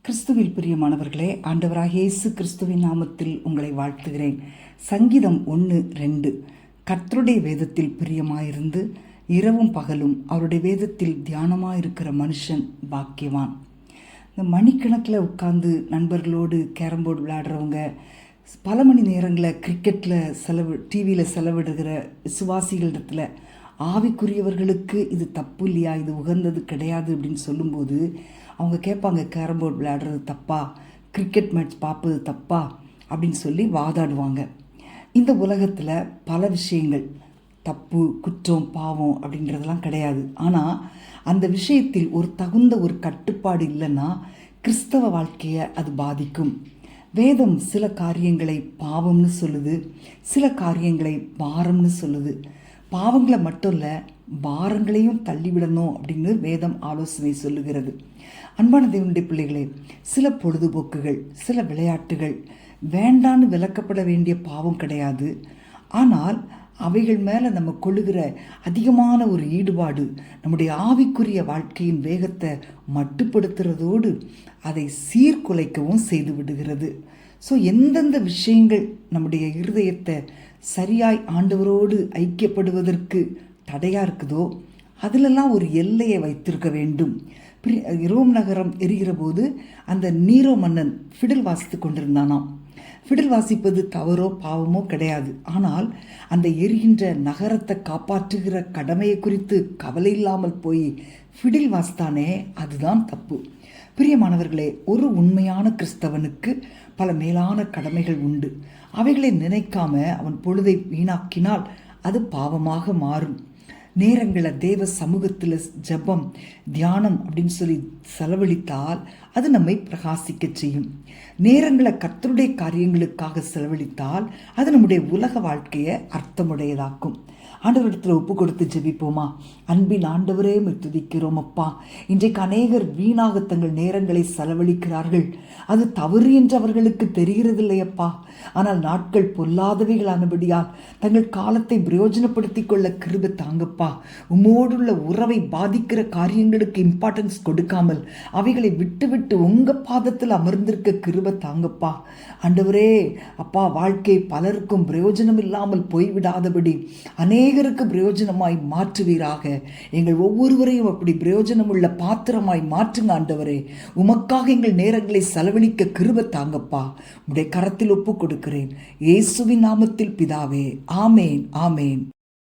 கிறிஸ்துவில் பிரியமானவர்களே, ஆண்டவராகிய இயேசு கிறிஸ்துவின் நாமத்தில் உங்களை வாழ்த்துகிறேன். சங்கீதம் 1:2. கர்த்தருடைய வேதத்தில் பிரியமாயிருந்து இரவும் பகலும் அவருடைய வேதத்தில் தியானமாயிருக்கிற மனுஷன் பாக்கியவான். இந்த மணிக்கணக்கில் உட்கார்ந்து நண்பர்களோடு கேரம் போர்டு விளையாடுறவங்க, பல மணி நேரங்களை கிரிக்கெட்டில் டிவியில் செலவிடுகிற விசுவாசிகளிடத்தில் ஆவிக்குரியவர்களுக்கு இது தப்பு இல்லையா, இது உகந்தது கிடையாது அப்படின்னு சொல்லும்போது அவங்க கேட்பாங்க, கேரம் போர்டு விளையாடுறது தப்பா, கிரிக்கெட் மேட்ச் பார்ப்பது தப்பா அப்படின்னு சொல்லி வாதாடுவாங்க. இந்த உலகத்தில் பல விஷயங்கள் தப்பு, குற்றம், பாவம் அப்படின்றதெல்லாம் கிடையாது. ஆனால் அந்த விஷயத்தில் ஒரு தகுந்த ஒரு கட்டுப்பாடு இல்லைன்னா கிறிஸ்தவ வாழ்க்கையை அது பாதிக்கும். வேதம் சில காரியங்களை பாவம்னு சொல்லுது, சில காரியங்களை பாரம்னு சொல்லுது. பாவங்களை மட்டும் இல்லை, பாரங்களையும் தள்ளிவிடணும் அப்படின்னு வேதம் ஆலோசனை சொல்லுகிறது. அன்பான தேவனுடைய பிள்ளைகளே, சில பொழுதுபோக்குகள், சில விளையாட்டுகள் வேண்டான்னு விலக்கப்பட வேண்டிய பாவம் கிடையாது. ஆனால் அவைகள் மேலே நம்ம கொள்ளுகிற அதிகமான ஒரு ஈடுபாடு நம்முடைய ஆவிக்குரிய வாழ்க்கையின் வேகத்தை மட்டுப்படுத்துறதோடு அதை சீர்குலைக்கவும் செய்து விடுகிறது. ஸோ எந்தெந்த விஷயங்கள் நம்முடைய இருதயத்தை சரியாய் ஆண்டவரோடு ஐக்கியப்படுவதற்கு தடையாக இருக்குதோ அதிலெல்லாம் ஒரு எல்லையை வைத்திருக்க வேண்டும். ரோம் நகரம் எரிகிற போது அந்த நீரோ மன்னன் ஃபிடில் வாசித்து கொண்டிருந்தானாம். ஃபிடில் வாசிப்பது தவறோ பாவமோ கிடையாது. ஆனால் அந்த எரிகின்ற நகரத்தை காப்பாற்றுகிற கடமையை குறித்து கவலை இல்லாமல் போய் ஃபிடில் வாசித்தானே, அதுதான் தப்பு. பிரியமானவர்களே, ஒரு உண்மையான கிறிஸ்தவனுக்கு பல மேலான கடமைகள் உண்டு. அவைகளை நினைக்காம அவன் பொழுதை வீணாக்கினால் அது பாவமாக மாறும். நேரங்களை தேவ சமூகத்தில் ஜெபம், தியானம் அப்படின்னு சொல்லி செலவழித்தால் அது நம்மை பிரகாசிக்க செய்யும். நேரங்களை கர்த்தருடைய காரியங்களுக்காக செலவழித்தால் அது நம்முடைய உலக வாழ்க்கையை அர்த்தமுடையதாக்கும். ஆண்டவரிடத்தில் ஒப்பு கொடுத்து ஜெபிப்போமா? அன்பின் ஆண்டவரே, துதிக்கிறோம் அப்பா. இன்றைக்கு அநேகர் வீணாக தங்கள் நேரங்களை செலவழிக்கிறார்கள். அது தவறு என்று அவர்களுக்கு தெரிகிறதில்லையப்பா. ஆனால் நாட்கள் பொல்லாதவைகளானபடியால் தங்கள் காலத்தை பிரயோஜனப்படுத்திக் கொள்ள கிருபை தாங்கப்பா. உம்மோடுள்ள உறவை பாதிக்கிற காரியங்களுக்கு இம்பார்ட்டன்ஸ் கொடுக்காமல் அவைகளை விட்டு விட்டு உங்கள் பாதத்தில் அமர்ந்திருக்க கிருபை தாங்கப்பா. ஆண்டவரே அப்பா, வாழ்க்கை பலருக்கும் பிரயோஜனம் இல்லாமல் போய்விடாதபடி அநேகருக்கு பிரயோஜனமாய் மாற்றுவீராக. எங்கள் ஒவ்வொருவரையும் அப்படி பிரயோஜனம் உள்ள பாத்திரமாய் மாற்றுங்க ஆண்டவரே. உமக்காக எங்கள் நேரங்களை செலவழிக்க கிருபை தாங்கப்பா. உடைய கரத்தில் ஒப்பு கொடுக்கிறேன், இயேசுவின் நாமத்தில் பிதாவே. ஆமேன், ஆமேன்.